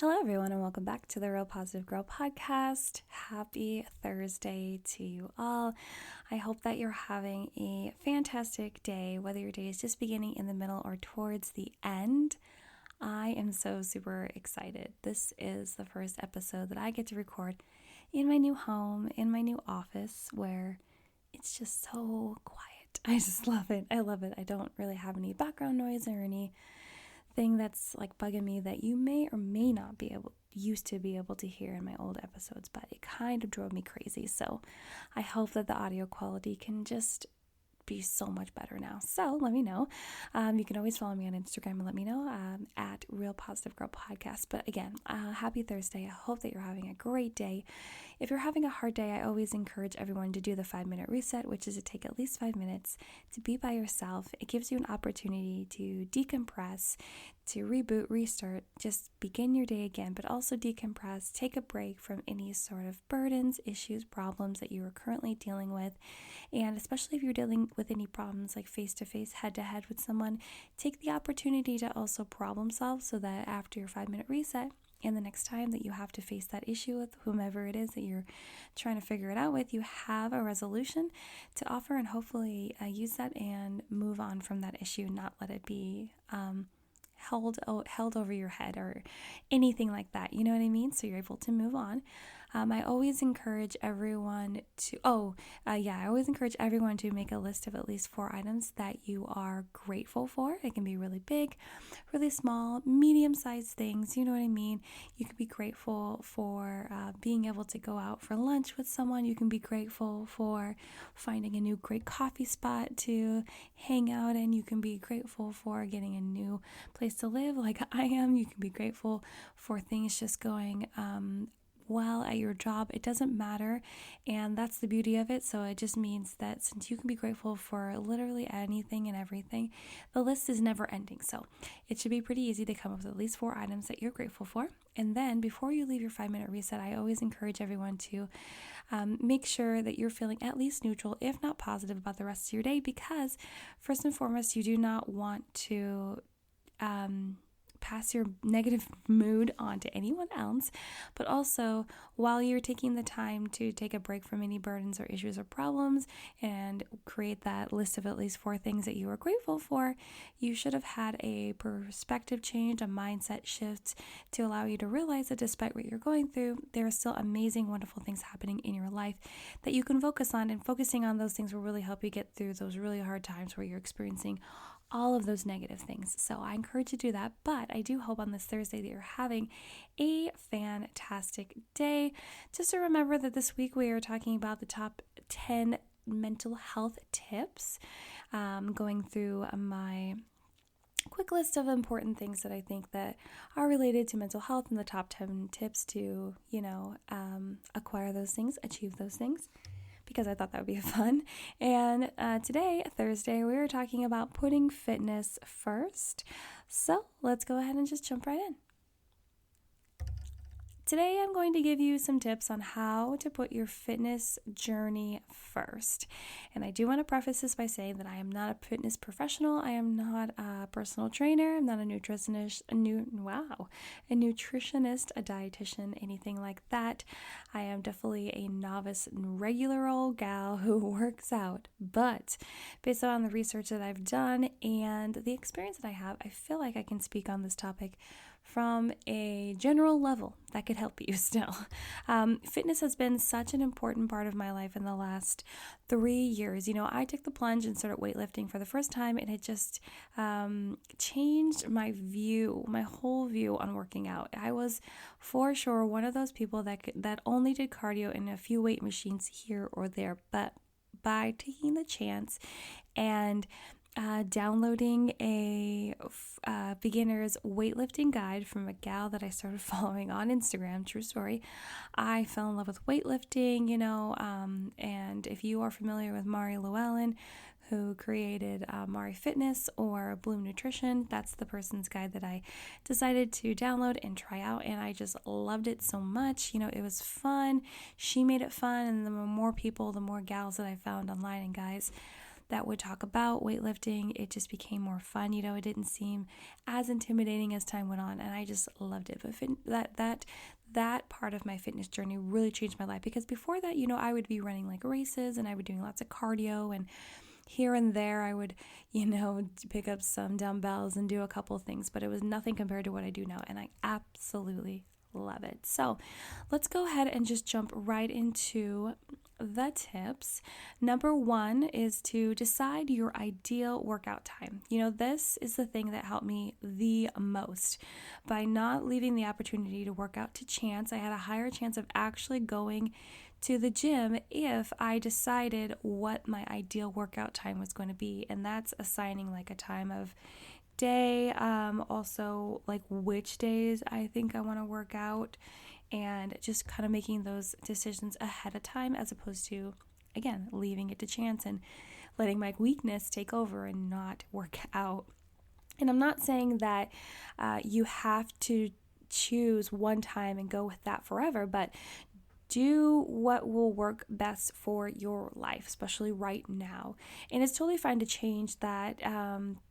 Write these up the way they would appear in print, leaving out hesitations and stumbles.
Hello, everyone, and welcome back to the Real Positive Girl podcast. Happy Thursday to you all. I hope that you're having a fantastic day, whether your day is just beginning, in the middle, or towards the end. I am so super excited. This is the first episode that I get to record in my new home, in my new office, where it's just so quiet. I just love it. I love it. I don't really have any background noise or anything that's like bugging me that you may or may not used to be able to hear in my old episodes, but it kind of drove me crazy. So I hope that the audio quality can just be so much better now. So let me know. You can always follow me on Instagram and let me know at RealPositiveGirl Podcast. But again, happy Thursday. I hope that you're having a great day. If you're having a hard day, I always encourage everyone to do the 5-minute reset, which is to take at least 5 minutes to be by yourself. It gives you an opportunity to decompress, to reboot, restart, just begin your day again, but also decompress, take a break from any sort of burdens, issues, problems that you are currently dealing with. And especially if you're dealing with any problems like face-to-face, head-to-head with someone, take the opportunity to also problem solve so that after your 5-minute reset, and the next time that you have to face that issue with whomever it is that you're trying to figure it out with, you have a resolution to offer and hopefully use that and move on from that issue, not let it be held over your head or anything like that. You know what I mean? So you're able to move on. I always encourage everyone to, I always encourage everyone to make a list of at least 4 items that you are grateful for. It can be really big, really small, medium-sized things. You know what I mean? You can be grateful for being able to go out for lunch with someone. You can be grateful for finding a new great coffee spot to hang out in. You can be grateful for getting a new place to live like I am. You can be grateful for things just going well at your job. It doesn't matter, and that's the beauty of it. So it just means that since you can be grateful for literally anything and everything, the list is never ending. So it should be pretty easy to come up with at least 4 items that you're grateful for. And then before you leave your 5-minute reset, I always encourage everyone to make sure that you're feeling at least neutral, if not positive, about the rest of your day, because first and foremost, you do not want to pass your negative mood on to anyone else, but also while you're taking the time to take a break from any burdens or issues or problems and create that list of at least 4 things that you are grateful for, you should have had a perspective change, a mindset shift to allow you to realize that despite what you're going through, there are still amazing, wonderful things happening in your life that you can focus on, and focusing on those things will really help you get through those really hard times where you're experiencing all of those negative things. So I encourage you to do that, but I do hope on this Thursday that you're having a fantastic day. Just to remember that this week we are talking about the top 10 mental health tips, going through my quick list of important things that I think that are related to mental health and the top 10 tips to, acquire those things, achieve those things, because I thought that would be fun. And today, Thursday, we were talking about putting fitness first. So let's go ahead and just jump right in. Today, I'm going to give you some tips on how to put your fitness journey first. And I do want to preface this by saying that I am not a fitness professional. I am not a personal trainer. I'm not a nutritionist, a nutritionist, a dietitian, anything like that. I am definitely a novice, regular old gal who works out. But based on the research that I've done and the experience that I have, I feel like I can speak on this topic from a general level that could help you still. Fitness has been such an important part of my life in the last 3 years. I took the plunge and started weightlifting for the first time, and it just changed my whole view on working out. I was for sure one of those people that only did cardio and a few weight machines here or there, but by taking the chance and downloading a beginner's weightlifting guide from a gal that I started following on Instagram, true story, I fell in love with weightlifting, and if you are familiar with Mari Llewellyn, who created Mari Fitness or Bloom Nutrition, that's the person's guide that I decided to download and try out, and I just loved it so much. It was fun. She made it fun, and the more people, the more gals that I found online and guys, that would talk about weightlifting. It just became more fun. It didn't seem as intimidating as time went on, and I just loved it. But that part of my fitness journey really changed my life, because before that, I would be running like races, and I would be doing lots of cardio, and here and there I would, pick up some dumbbells and do a couple of things, but it was nothing compared to what I do now, and I absolutely love it. So let's go ahead and just jump right into the tips. Number 1 is to decide your ideal workout time. This is the thing that helped me the most. By not leaving the opportunity to work out to chance, I had a higher chance of actually going to the gym if I decided what my ideal workout time was going to be. And that's assigning like a time of day, also like which days I think I want to work out, and just kind of making those decisions ahead of time, as opposed to, again, leaving it to chance and letting my weakness take over and not work out. And I'm not saying that you have to choose one time and go with that forever, but do what will work best for your life, especially right now. And it's totally fine to change that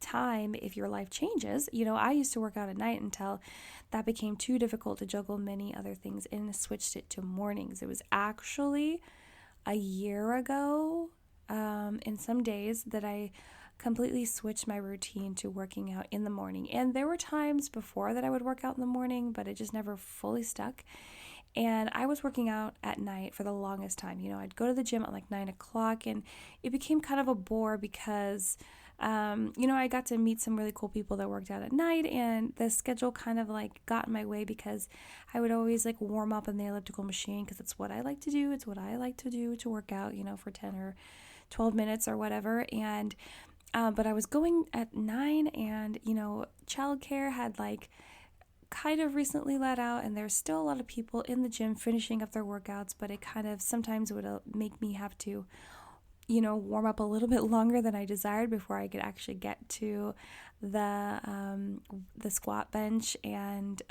time if your life changes. I used to work out at night until that became too difficult to juggle many other things, and switched it to mornings. It was actually a year ago, in some days, that I completely switched my routine to working out in the morning. And there were times before that I would work out in the morning, but it just never fully stuck. And I was working out at night for the longest time. I'd go to the gym at like 9 o'clock, and it became kind of a bore because, I got to meet some really cool people that worked out at night, and the schedule kind of like got in my way, because I would always like warm up in the elliptical machine, because it's what I like to do. It's what I like to do to work out, for 10 or 12 minutes or whatever. And, but I was going at 9, and, childcare had like kind of recently let out, and there's still a lot of people in the gym finishing up their workouts, but it kind of sometimes would make me have to warm up a little bit longer than I desired before I could actually get to the squat bench and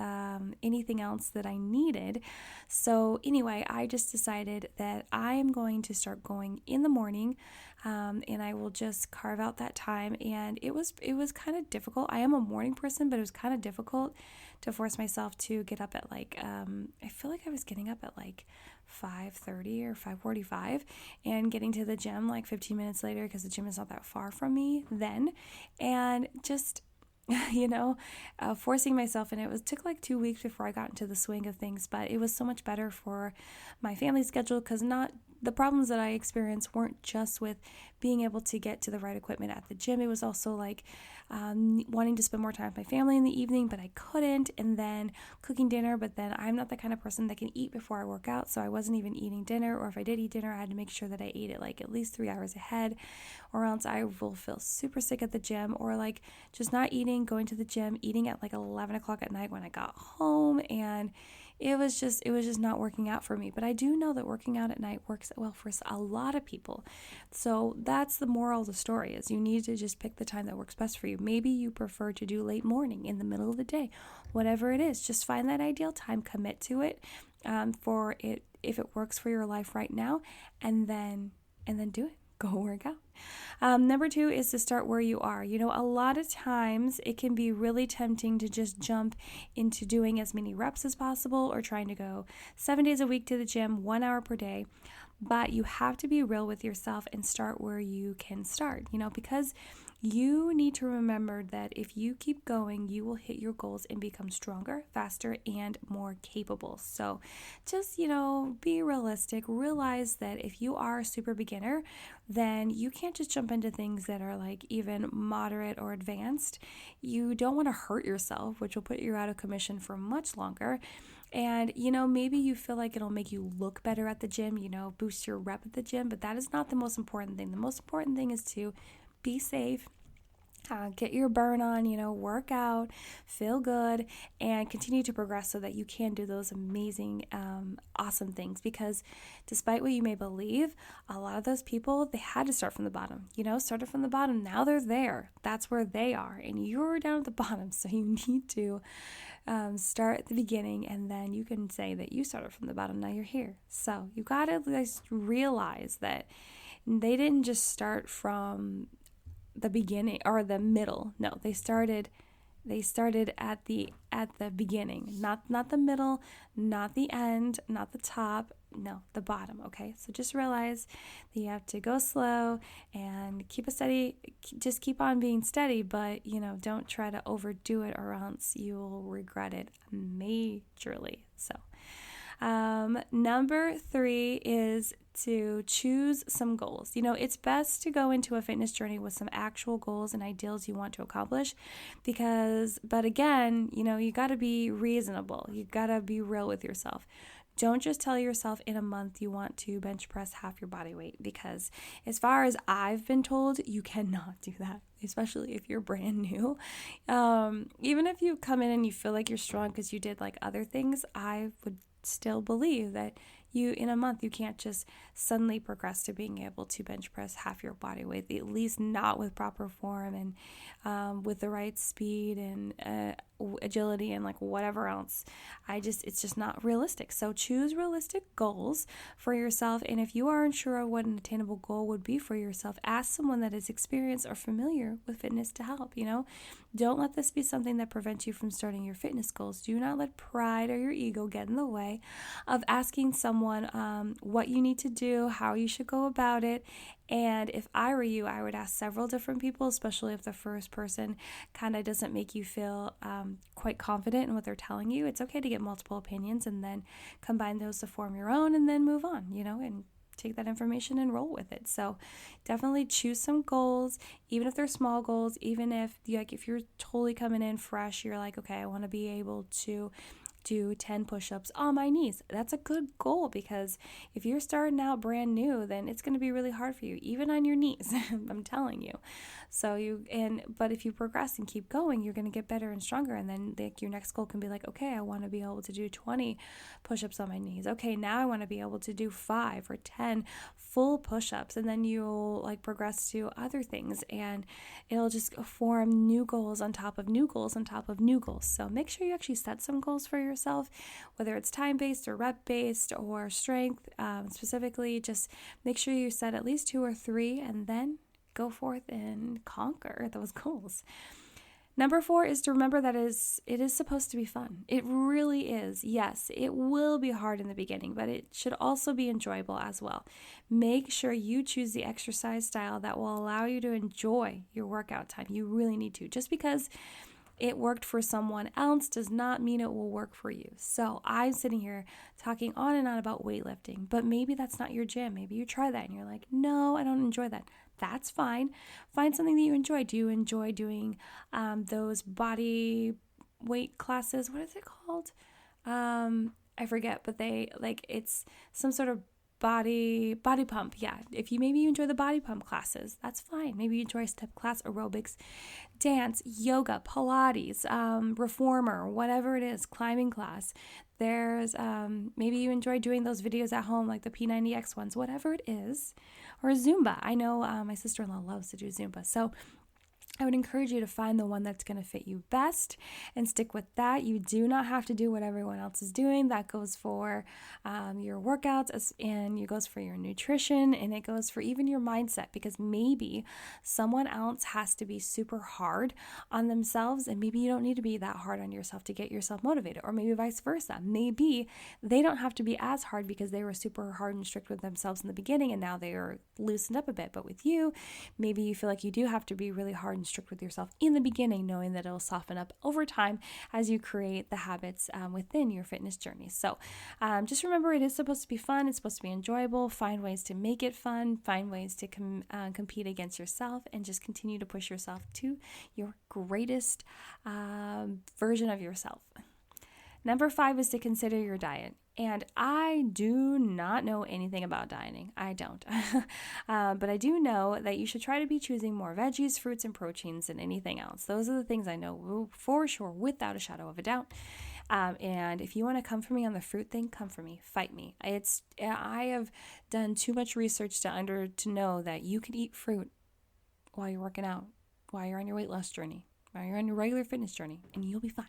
anything else that I needed. So anyway, I just decided that I'm going to start going in the morning, and I will just carve out that time. And it was kind of difficult. I am a morning person, but it was kind of difficult to force myself to get up at like I feel like I was getting up at like 5:30 or 5:45 and getting to the gym like 15 minutes later, because the gym is not that far from me then, and just forcing myself. And it took like 2 weeks before I got into the swing of things, but it was so much better for my family schedule, because the problems that I experienced weren't just with being able to get to the right equipment at the gym. It was also like wanting to spend more time with my family in the evening, but I couldn't, and then cooking dinner. But then I'm not the kind of person that can eat before I work out, so I wasn't even eating dinner, or if I did eat dinner, I had to make sure that I ate it like at least 3 hours ahead, or else I will feel super sick at the gym, or like just not eating, going to the gym, eating at like 11 o'clock at night when I got home, and it was just not working out for me. But I do know that working out at night works well for a lot of people. So that's the moral of the story, is you need to just pick the time that works best for you. Maybe you prefer to do late morning, in the middle of the day, whatever it is. Just find that ideal time, commit to it, for it, if it works for your life right now, and then do it. Go work out. Number 2 is to start where you are. A lot of times it can be really tempting to just jump into doing as many reps as possible, or trying to go 7 days a week to the gym, 1 hour per day. But you have to be real with yourself and start where you can start, because you need to remember that if you keep going, you will hit your goals and become stronger, faster, and more capable. So just, be realistic. Realize that if you are a super beginner, then you can't just jump into things that are like even moderate or advanced. You don't want to hurt yourself, which will put you out of commission for much longer. And, maybe you feel like it'll make you look better at the gym, boost your rep at the gym, but that is not the most important thing. The most important thing is to be safe, get your burn on, work out, feel good, and continue to progress so that you can do those amazing, awesome things. Because despite what you may believe, a lot of those people, they had to start from the bottom, started from the bottom. Now they're there. That's where they are. And you're down at the bottom. So you need to start at the beginning, and then you can say that you started from the bottom. Now you're here. So you got to realize that they didn't just start from the beginning or the middle. No, they started at the beginning, not the middle, not the end, not the top, no, the bottom. Okay, so just realize that you have to go slow and keep a steady, just keep on being steady, but don't try to overdo it or else you'll regret it majorly. So number 3 is to choose some goals. It's best to go into a fitness journey with some actual goals and ideals you want to accomplish but again, you got to be reasonable. You got to be real with yourself. Don't just tell yourself in a month you want to bench press half your body weight, because as far as I've been told, you cannot do that, especially if you're brand new. Even if you come in and you feel like you're strong because you did like other things, I would still believe that in a month you can't just suddenly progress to being able to bench press half your body weight, at least not with proper form and with the right speed and agility and like whatever else. It's just not realistic. So choose realistic goals for yourself, and if you are unsure of what an attainable goal would be for yourself, ask someone that is experienced or familiar with fitness to help. Don't let this be something that prevents you from starting your fitness goals. Do not let pride or your ego get in the way of asking someone what you need to do, how you should go about it. And if I were you, I would ask several different people, especially if the first person kind of doesn't make you feel quite confident in what they're telling you. It's okay to get multiple opinions and then combine those to form your own and then move on, and take that information and roll with it. So definitely choose some goals, even if they're small goals, even if you're totally coming in fresh, you're like, okay, I want to be able to do 10 push-ups on my knees. That's a good goal, because if you're starting out brand new, then it's going to be really hard for you, even on your knees. I'm telling you. But if you progress and keep going, you're going to get better and stronger. And then your next goal can be like, okay, I want to be able to do 20 push-ups on my knees. Okay, now I want to be able to do 5 or 10 full push-ups. And then you'll progress to other things, and it'll just form new goals on top of new goals on top of new goals. So make sure you actually set some goals for yourself, whether it's time-based or rep-based or strength specifically. Just make sure you set at least 2 or 3, and then go forth and conquer those goals. Number 4 is to remember that it is supposed to be fun. It really is. Yes, it will be hard in the beginning, but it should also be enjoyable as well. Make sure you choose the exercise style that will allow you to enjoy your workout time. You really need to. Just because it worked for someone else does not mean it will work for you. So I'm sitting here talking on and on about weightlifting, but maybe that's not your jam. Maybe you try that and you're like, no, I don't enjoy that. That's fine. Find something that you enjoy. Do you enjoy doing those body weight classes? What is it called? I forget, but it's some sort of body pump. Yeah. If you enjoy the body pump classes, that's fine. Maybe you enjoy step class, aerobics, dance, yoga, Pilates, reformer, whatever it is, climbing class. There's maybe you enjoy doing those videos at home, like the P90X ones, whatever it is, or Zumba. I know my sister-in-law loves to do Zumba. So I would encourage you to find the one that's going to fit you best and stick with that. You do not have to do what everyone else is doing. That goes for your workouts, and it goes for your nutrition, and it goes for even your mindset, because maybe someone else has to be super hard on themselves, and maybe you don't need to be that hard on yourself to get yourself motivated, or maybe vice versa. Maybe they don't have to be as hard because they were super hard and strict with themselves in the beginning, and now they are loosened up a bit. But with you, maybe you feel like you do have to be really hard and strict with yourself in the beginning, knowing that it'll soften up over time as you create the habits within your fitness journey. So just remember, it is supposed to be fun. It's supposed to be enjoyable. Find ways to make it fun. Find ways to compete against yourself, and just continue to push yourself to your greatest version of yourself. Number 5 is to consider your diet. And I do not know anything about dieting. I don't. But I do know that you should try to be choosing more veggies, fruits, and proteins than anything else. Those are the things I know for sure, without a shadow of a doubt. And if you want to come for me on the fruit thing, come for me, fight me. I have done too much research to know that you can eat fruit while you're working out, while you're on your weight loss journey, while you're on your regular fitness journey, and you'll be fine.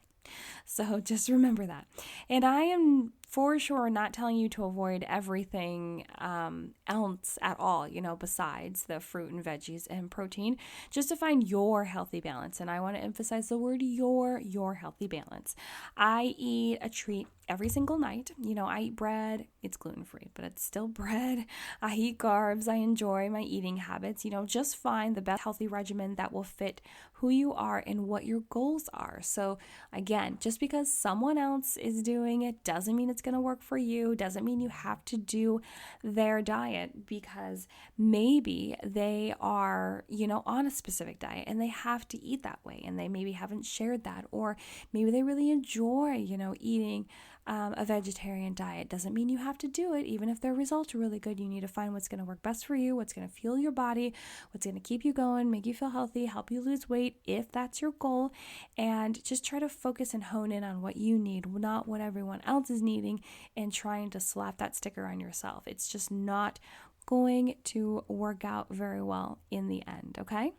So just remember that. And I am for sure not telling you to avoid everything else at all, besides the fruit and veggies and protein, just to find your healthy balance. And I want to emphasize the word your healthy balance. I eat a treat every single night. I eat bread. It's gluten-free, but it's still bread. I eat carbs. I enjoy my eating habits. Just find the best healthy regimen that will fit who you are and what your goals are. So again, just because someone else is doing it doesn't mean it's going to work for you. Doesn't mean you have to do their diet, because maybe they are, on a specific diet and they have to eat that way, and they maybe haven't shared that, or maybe they really enjoy, eating a vegetarian diet. Doesn't mean you have to do it. Even if their results are really good, you need to find what's going to work best for you, what's going to fuel your body, what's going to keep you going, make you feel healthy, help you lose weight if that's your goal, and just try to focus and hone in on what you need, not what everyone else is needing, and trying to slap that sticker on yourself. It's just not going to work out very well in the end, okay?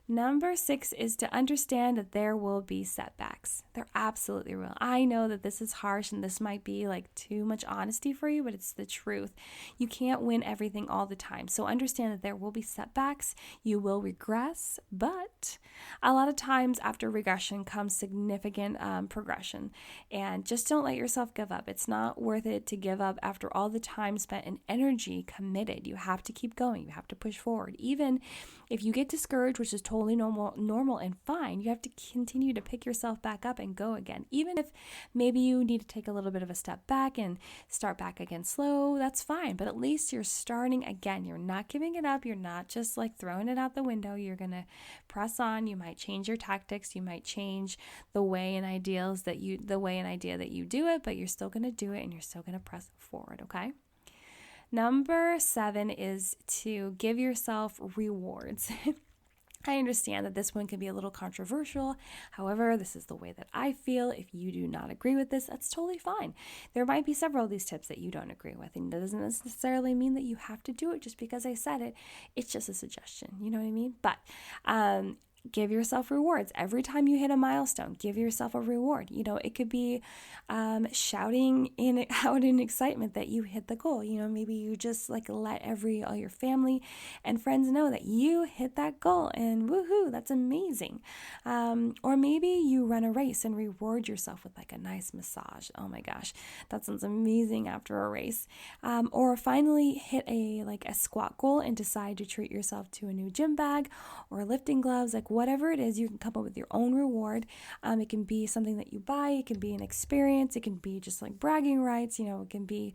Number 6 is to understand that there will be setbacks. They're absolutely real. I know that this is harsh and this might be like too much honesty for you, but it's the truth. You can't win everything all the time. So understand that there will be setbacks. You will regress, but a lot of times after regression comes significant progression. And just don't let yourself give up. It's not worth it to give up after all the time spent and energy committed. You have to keep going. You have to push forward. Even if you get discouraged, which is totally normal and fine, you have to continue to pick yourself back up and go again. Even if maybe you need to take a little bit of a step back and start back again slow, that's fine. But at least you're starting again. You're not giving it up. You're not just like throwing it out the window. You're going to press on. You might change your tactics. You might change the way and idea that you do it, but you're still going to do it and you're still going to press forward, okay? Number 7 is to give yourself rewards. I understand that this one can be a little controversial. However, this is the way that I feel. If you do not agree with this, that's totally fine. There might be several of these tips that you don't agree with, and it doesn't necessarily mean that you have to do it just because I said it. It's just a suggestion. You know what I mean? But give yourself rewards. Every time you hit a milestone, give yourself a reward. It could be shouting out in excitement that you hit the goal. Maybe you just like let all your family and friends know that you hit that goal, and woohoo, that's amazing. Or maybe you run a race and reward yourself with like a nice massage. Oh my gosh, that sounds amazing after a race. Or finally hit a squat goal and decide to treat yourself to a new gym bag or lifting gloves, like whatever it is, you can come up with your own reward. It can be something that you buy. It can be an experience. It can be just like bragging rights. It can be,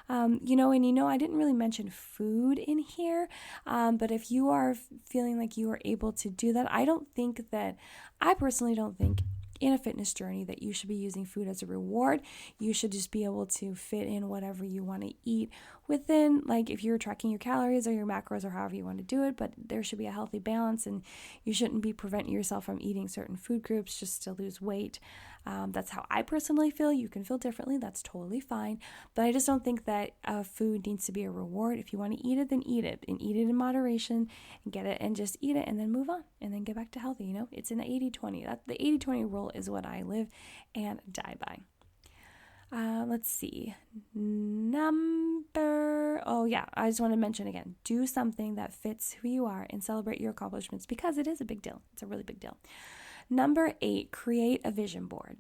I didn't really mention food in here, but if you are feeling like you are able to do that, I personally don't think in a fitness journey that you should be using food as a reward. You should just be able to fit in whatever you want to eat within, like if you're tracking your calories or your macros or however you want to do it, but there should be a healthy balance, and you shouldn't be preventing yourself from eating certain food groups just to lose weight. That's how I personally feel. You can feel differently. That's totally fine. But I just don't think that food needs to be a reward. If you want to eat it, then eat it, and eat it in moderation, and get it and just eat it and then move on and then get back to healthy. It's in the 80-20. The 80-20 rule is what I live and die by. Let's see. I just want to mention again, do something that fits who you are and celebrate your accomplishments, because it is a big deal. It's a really big deal. Number 8, create a vision board.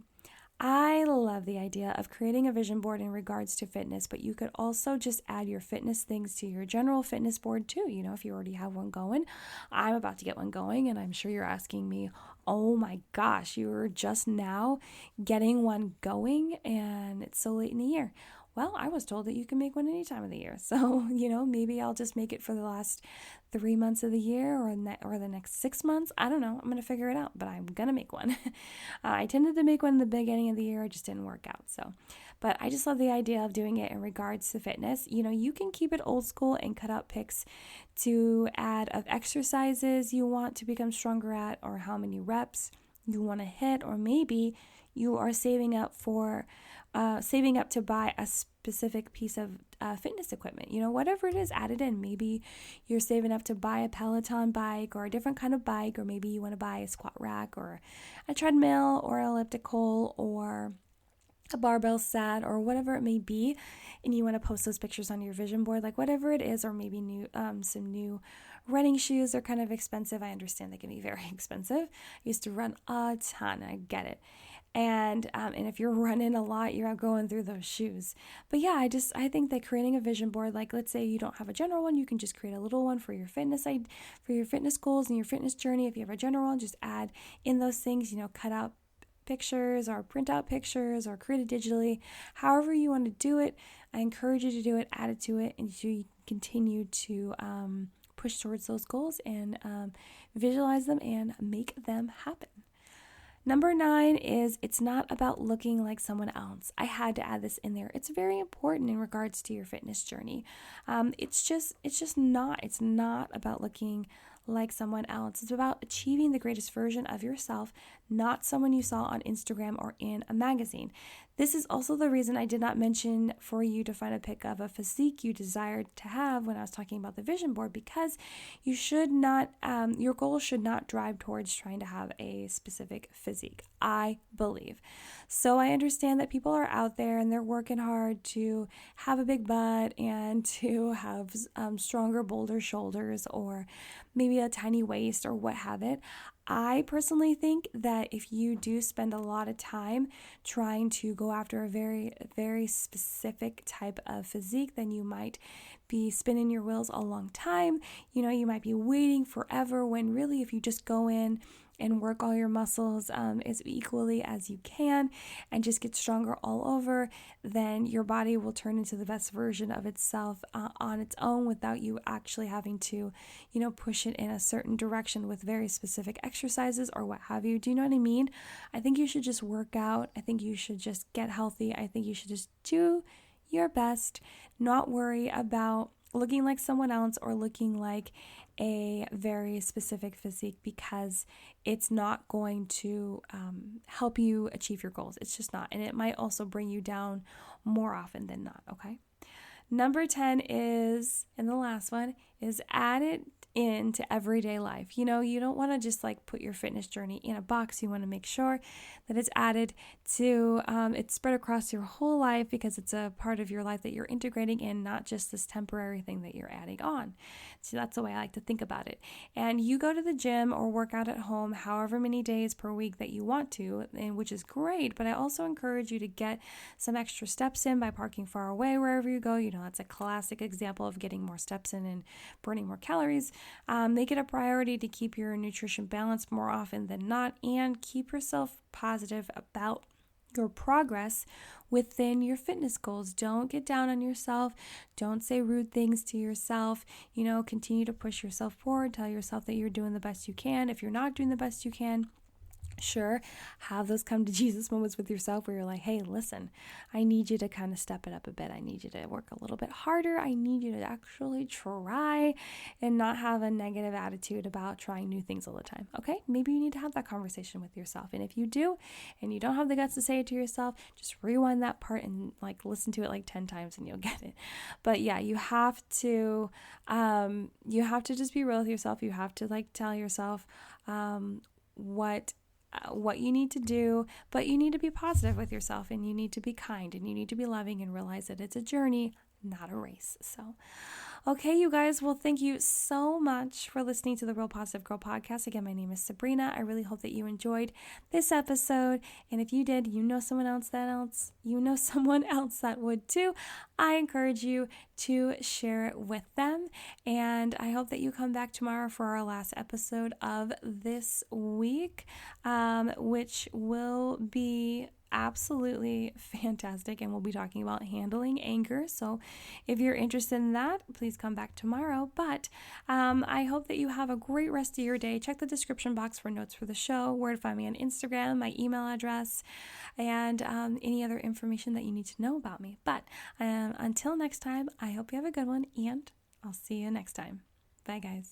I love the idea of creating a vision board in regards to fitness, but you could also just add your fitness things to your general fitness board too. If you already have one going. I'm about to get one going, and I'm sure you're asking me, oh my gosh, you're just now getting one going and it's so late in the year. Well, I was told that you can make one any time of the year. So, maybe I'll just make it for the last 3 months of the year or the next 6 months. I don't know. I'm going to figure it out, but I'm going to make one. I tended to make one in the beginning of the year. It just didn't work out. But I just love the idea of doing it in regards to fitness. You can keep it old school and cut out pics to add of exercises you want to become stronger at, or how many reps you want to hit, or maybe you are saving up to buy a specific piece of fitness equipment. Whatever it is, add it in. Maybe you're saving up to buy a Peloton bike or a different kind of bike, or maybe you want to buy a squat rack or a treadmill or elliptical or a barbell set or whatever it may be, and you want to post those pictures on your vision board, like whatever it is, or maybe some new running shoes are kind of expensive. I understand they can be very expensive. I used to run a ton. I get it. And if you're running a lot, you're going through those shoes. But yeah, I think that creating a vision board, like let's say you don't have a general one, you can just create a little one for your fitness for your fitness goals and your fitness journey. If you have a general one, just add in those things, cut out pictures or print out pictures or create it digitally. However you want to do it, I encourage you to do it, add it to it, and you continue to push towards those goals and visualize them and make them happen. Number 9 is it's not about looking like someone else. I had to add this in there. It's very important in regards to your fitness journey. It's not about looking like someone else. It's about achieving the greatest version of yourself, not someone you saw on Instagram or in a magazine. This is also the reason I did not mention for you to find a pic of a physique you desired to have when I was talking about the vision board, because you should not, your goal should not drive towards trying to have a specific physique, I believe. So I understand that people are out there and they're working hard to have a big butt and to have stronger, bolder shoulders, or maybe a tiny waist or what have it. I personally think that if you do spend a lot of time trying to go after a very, very specific type of physique, then you might be spinning your wheels a long time. You might be waiting forever, when really if you just go in and work all your muscles as equally as you can and just get stronger all over, then your body will turn into the best version of itself on its own, without you actually having to, push it in a certain direction with very specific exercises or what have you. Do you know what I mean? I think you should just work out. I think you should just get healthy. I think you should just do your best, not worry about looking like someone else or looking like a very specific physique, because it's not going to help you achieve your goals. It's just not. And it might also bring you down more often than not, okay? Number 10 is, and the last one, is add it into everyday life. You don't want to just like put your fitness journey in a box. You want to make sure that it's added to, it's spread across your whole life, because it's a part of your life that you're integrating in, not just this temporary thing that you're adding on. So that's the way I like to think about it. And you go to the gym or work out at home however many days per week that you want to, and which is great, but I also encourage you to get some extra steps in by parking far away wherever you go. That's a classic example of getting more steps in and burning more calories. Make it a priority to keep your nutrition balanced more often than not, and keep yourself positive about your progress within your fitness goals. Don't get down on yourself. Don't say rude things to yourself. Continue to push yourself forward. Tell yourself that you're doing the best you can. If you're not doing the best you can, sure, have those come to Jesus moments with yourself where you're like, hey, listen, I need you to kind of step it up a bit. I need you to work a little bit harder. I need you to actually try and not have a negative attitude about trying new things all the time. Okay? Maybe you need to have that conversation with yourself. And if you do, and you don't have the guts to say it to yourself, just rewind that part and listen to it 10 times and you'll get it. But yeah, you have to just be real with yourself. You have to tell yourself what you need to do, but you need to be positive with yourself, and you need to be kind, and you need to be loving, and realize that it's a journey, not a race. So, okay, you guys, well, thank you so much for listening to the Real Positive Girl podcast. Again, my name is Sabrina. I really hope that you enjoyed this episode, and if you did, someone else that would too. I encourage you to share it with them, and I hope that you come back tomorrow for our last episode of this week, which will be absolutely fantastic, and we'll be talking about handling anger. So if you're interested in that, please come back tomorrow. But I hope that you have a great rest of your day. Check the description box for notes for the show, where to find me on Instagram, my email address, and any other information that you need to know about me. But until next time, I hope you have a good one, and I'll see you next time. Bye, guys.